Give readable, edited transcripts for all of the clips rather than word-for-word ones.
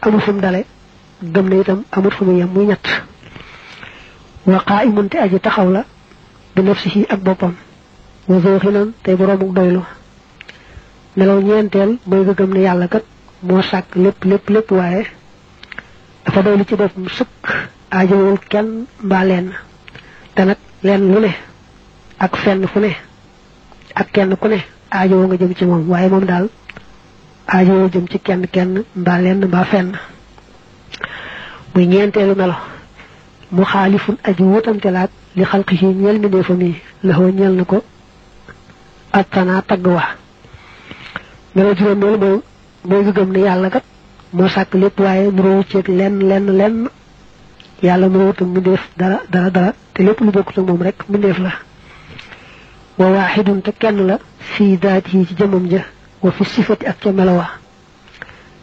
amul fu mu dale gëm ne itam amul fu mu yem muy ñett wa qaa'imun te aji taxaw la bi nafsihi ak boppam wa zuuxinan tey boroomuk doylu melaw ñeenteel mooy nga gëm ne yàlla kat moo sàkk lépp waaye dafa doylu ci boppam sëkk aajowul kenn mbaa lenn te nag lenn lu ne ak fenn fu ne ak kenn ku ne aajowoo nga jëm ci moom waaye moom daal aajowoo jëm ci kenn mbaa lenn mbaa fenn muy ñeenteelu melo mu xaalifun aji wutante laat li xalqihi ñeel mi ndeefam yi laxoo ñeel na ko attana tagg wa melo juróomeel mooy nga gëm ne yàlla kat moo sàkk lépp waaye nuroo ceeg lenn yàlla nuroo tam mu def dara te lépp lu bokkut ak moom rek mu def la wa waaxidun te kenn la fii daatihi ci jëmam ja wa fi sifati ak ca melo wa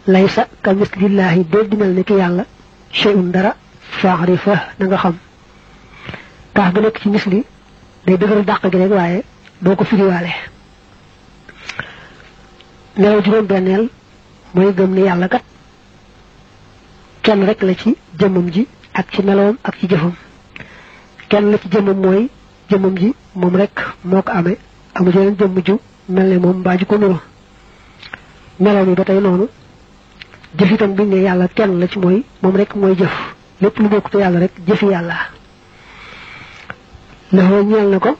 laysa ka mislillaahi doo di mel ni ki yàlla shay'un dara faarifa na nga xam kaaf bi nekk ci misli day dëgëral dàq gi rek waaye doo ko firiwaale melaw juróom benneel mooy gëm ni yàlla kat kenn rek la ci jëmmam ji ak ci melawam ak ci jëfam kenn la ci jëmmam mooy jëmmam ji moom rek moo ko amee amu jeneen jëmm ju mel ne moom mbaa ju ko nuru melaw mi ba tey noonu jëf itam biñ ne yàlla kenn la ci mooy moom rek mooy jëf lépp lu bokkute yàlla rek jëfi yàlla laxoo ñeel na ko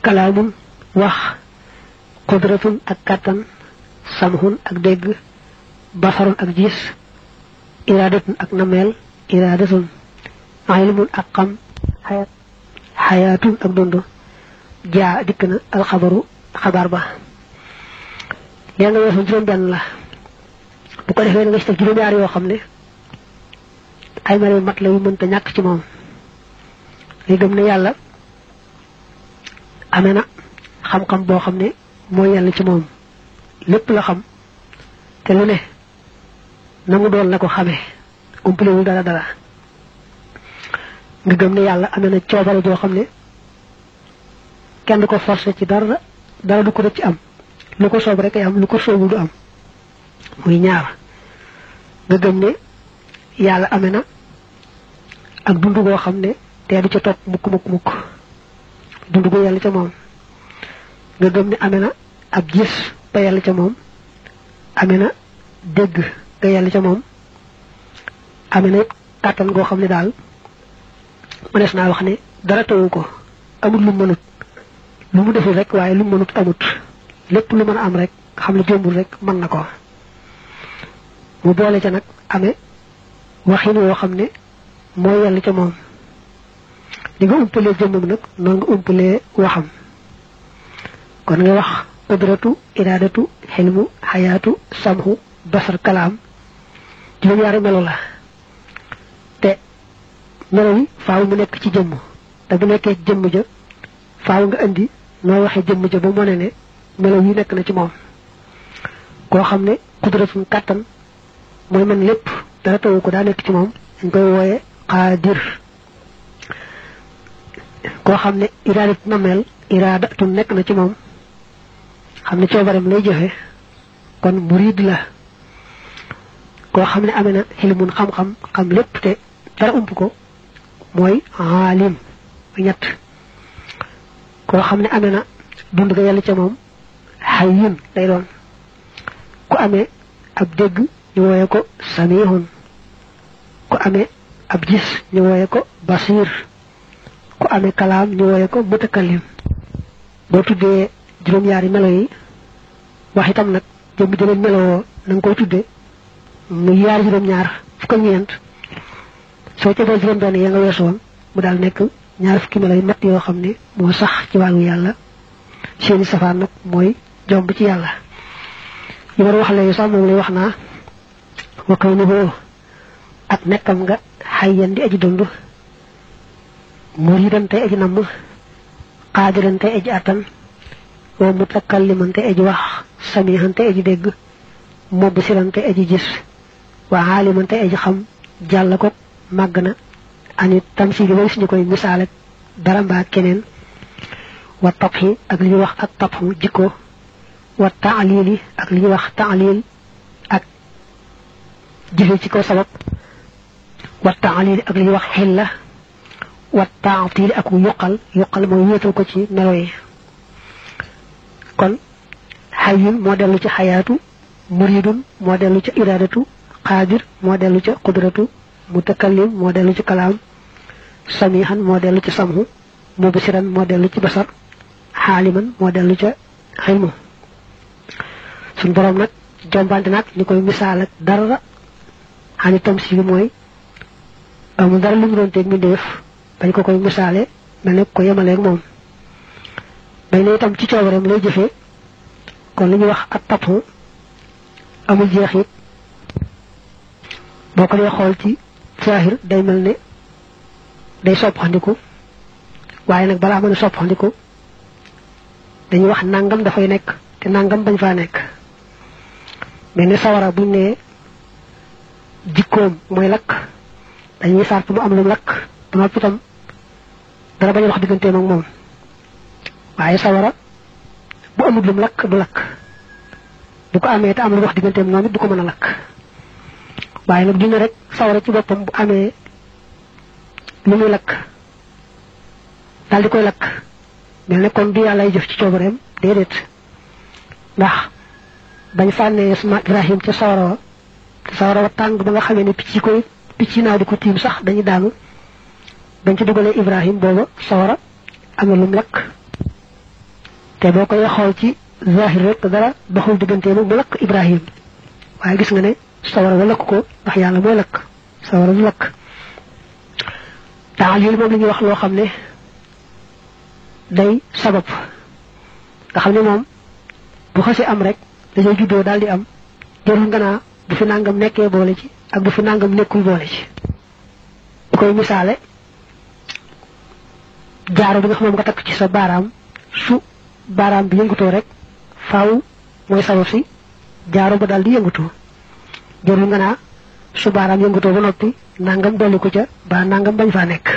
kalaamun wax qudratun ak kàttan samhun ak dégg basarun ak gis iraadatun ak nameel iraadatun ilmun ak xam xayaatun ak dund jaa dikk na alxabaru xabaar ba lee nga weesu juróom benn la bu ko defee na nga ci teg juróom-ñaar yoo xam ne ay melo mat la yu mënta ñàkk ci moom li gëm ne yàlla amee na xam-xam boo xam ne mooy yàlla ci moom lépp la xam te lu ne na mu doon la ko xamee umpalewul dara nga gëm ne yàlla amee na coobare joo xam ne kenn du ko forcé ci dara du ko def ci am lu ko soob rek ay am lu ko soobul du am muy ñaar nga gëm ne yàlla amee na ak dund goo xam ne te du ca topp mukk dund gu yàlla ca moom nga gëm ne amee na ab gis ba yàlla ca moom amee na dégg nga yàlla ca moom amee na kàttan goo xam ne daal mënees naa wax ne dara tawu ko amul lu mënut lu mu deful rek waaye lu mënut amut lépp lu mën a am rek xam ne jombul rek mën na ko mu boole ca nag amee waxin woo xam ne mooy yàlla ca moom li nga umpalee jëmmam nag noonu nga umpalee waxam kon nga wax qudratu iraadatu xilmu xayaatu samhu basar kalaam juróom-ñaari melo la te melo yi faaw mu nekk ci jëmm te bu nekkee ci jëmm ja faaw nga indi noo waxee jëmm ja ba mu ne melo yi nekk na ci moom koo xam ne qudratun kàttan mooy man lépp dara tawu ko daa nekk ci moom dañ koy wooye qaadir koo xam ne iraadatu nameel iraadatu nekk na ci moom xam ne coobareem lay jëfe kon muriid la koo xam ne amee na xilmun xam-xam xam lépp te dara ump ko mooy aalim ñett koo xam ne amee na dund ga yàlla ca moom hayyun lay doon ku amee ab dégg ñu wooye ko samihun ku amee ab gis ñu wooye ko basir ku amee kalaam ñu wooye ko mutakallim boo tuddee juróom-ñaari melo yi wax itam nag jëmm jëleen melowoo na nga koy tuddee mu yaar juróom-ñaar fukk ak ñeent soo ca dee juróom-benn ya nga weesoon mu daal nekk ñaar fukki melo yi mat yoo xam ne moo sax ci wàllu yàlla seeni safaan nag mooy jomb ci yàlla yi war wax léegi sax moom lay wax naa wa kaw ni boo ak nekkam nga xayyan di aji dund muridan tey aji namm qaadiran tey aji attan wa mutakalliman tey aji wax samihan tey aji dégg mubsiran tey aji gis wa aaliman tey aji xam jàll ko màgg na ani tamsiili ba suñu koy misaal dara mbaa keneen wa tabxi ak li ñuy wax ak tabxu jikko wa taalili ak li ñuy wax taalil ak jëfe ci kaw sabab wa ta'lil ak li wax xilla wa ta'til ak yuqal mooy wéetal ko ci melo yi kon hayyun moo dellu ci xayaatu muridun moo dellu ci iradatu qadir moo dellu ci qudratu mutakallim moo dellu ci kalaam samihan moo dellu ci samhu mubsiran moo dellu ci basar xaaliman moo dellu ca xilmu suñ borom nag jombante nag ni koy misaal ak dara xani tam si mooy amul dara lu mu doon teeg mbindeef bañ ko koy misaale mel ne ko yemaleeg moom bay ne itam ci coobareem lay jëfee kon li ñuy wax ak tapp amul jeexit boo ko dee xool ci saahir day mel ne day soppandiku waaye nag balaa mën a soppandiku dañuy wax nangam dafay nekk te nangam bañ faa nekk mel ne sawara buñ ne jikkoom mooy lakk dañuy sart mu am lu lakk ba noppi itam dara bañ a wax digganteem ak moom waaye sawara bu amul lum lakk du lakk bu ko amee te am lu wax digganteem moom it du ko mën a lakk waaye nag duñu rek sawara ci boppam bu amee lu muy lakk daal di koy lakk mel ne kon du yàllay jëf ci coobareem déedéet ndax bañ sànnee sama Ibrahim ca sawara wa tàng ba nga xamee ne picc yi naaw di ko tiim sax dañuy daanu bañ ci dugalee Ibrahim booba sawara am na lum lakk te boo koy xool ci zahir rek dara doxul diggante mu lakk Ibrahim waaye gis nga ne sawara wa lakk ko ndax yàlla mooy lakk sawara du lakk ta'lil moom la ñuy wax loo xam ne day sabab nga xam ne moom bu xasee am rek dañoo juddoo daal di am jarul nga naa bu fi nangam nekkee boole ci ak bu fi nangam nekkul boole ci bu koy misaale jaaro bi nga xam moom nga takk ci sa baaraam su baaraam bi yëngutoo rek faaw mooy sabab si jaaro ba daal di yëngutoo jarul nga naa su baaraam yëngutoo ba noppi nangam dolli ko ca ba nangam bañ faa nekk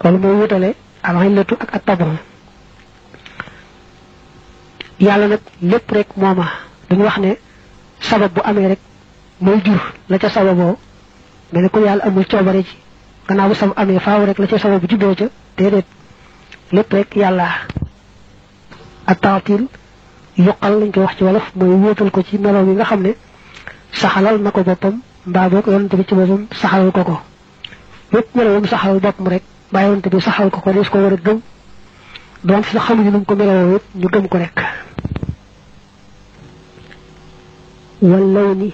loolu mooy wutale alxillatu ak at-tabu yàlla nag lépp rek mooma duñu wax ne sabab bu amee rek mooy jur la ca sababoo mel ne ko yàlla amul coobare ci gannaaw bu sabab amee faaw rek la ca sababu juddoo ca déedéet lépp rek yàlla at-taatil yuqal lañ koy wax ci wolof mooy wóotal ko ci melo yi nga xam ne saxalal na ko boppam mbaa boo ko yonante bi ci boppam saxalal ko ko lépp melowam saxalal boppam rek mbaa yonante bi saxal ko des ko war a gëm doon sax xamuñu nu mu ko melowoo it ñu gëm ko rek wallaw ni